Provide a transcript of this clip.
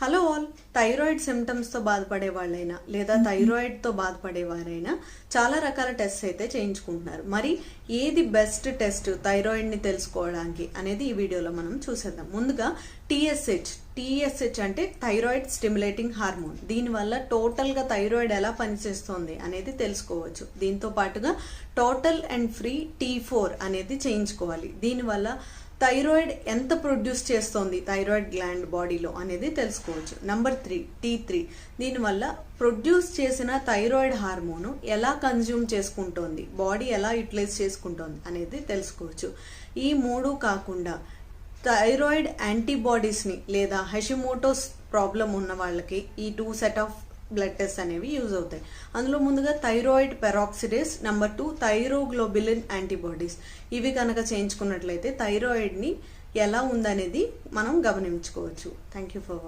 Hello all, thyroid సిమ్టమ్స్తో బాధపడే వాళ్ళైనా లేదా థైరాయిడ్తో బాధపడేవారైనా చాలా రకాల టెస్ట్ అయితే చేయించుకుంటున్నారు. మరి ఏది బెస్ట్ టెస్ట్ థైరాయిడ్ని తెలుసుకోవడానికి అనేది ఈ వీడియోలో మనం చూసేద్దాం. ముందుగా టీఎస్హెచ్ అంటే థైరాయిడ్ స్టిమ్యులేటింగ్ హార్మోన్. దీనివల్ల టోటల్గా థైరాయిడ్ ఎలా పనిచేస్తుంది అనేది తెలుసుకోవచ్చు. దీంతో పాటుగా టోటల్ అండ్ ఫ్రీ T4 అనేది చేయించుకోవాలి. దీనివల్ల థైరాయిడ్ ఎంత ప్రొడ్యూస్ చేస్తోంది థైరాయిడ్ గ్లాండ్ బాడీలో అనేది తెలుసుకోవచ్చు. Number 3 T3. దీనివల్ల ప్రొడ్యూస్ చేసిన థైరాయిడ్ హార్మోను ఎలా కన్జ్యూమ్ చేసుకుంటోంది, బాడీ ఎలా యూటిలైజ్ చేసుకుంటోంది అనేది తెలుసుకోవచ్చు. ఈ మూడు కాకుండా థైరాయిడ్ యాంటీబాడీస్ని లేదా హషిమోటోస్ ప్రాబ్లం ఉన్న వాళ్ళకి ఈ 2 సెట్ ఆఫ్ బ్లడ్ టెస్ట్ అనేవి యూజ్ అవుతాయి. అందులో ముందుగా thyroid peroxidase, number 2 thyroglobulin antibodies. ఇవి కనుక చేయించుకున్నట్లయితే థైరాయిడ్ని ఎలా ఉందనేది మనం గమనించుకోవచ్చు. Thank you for watching.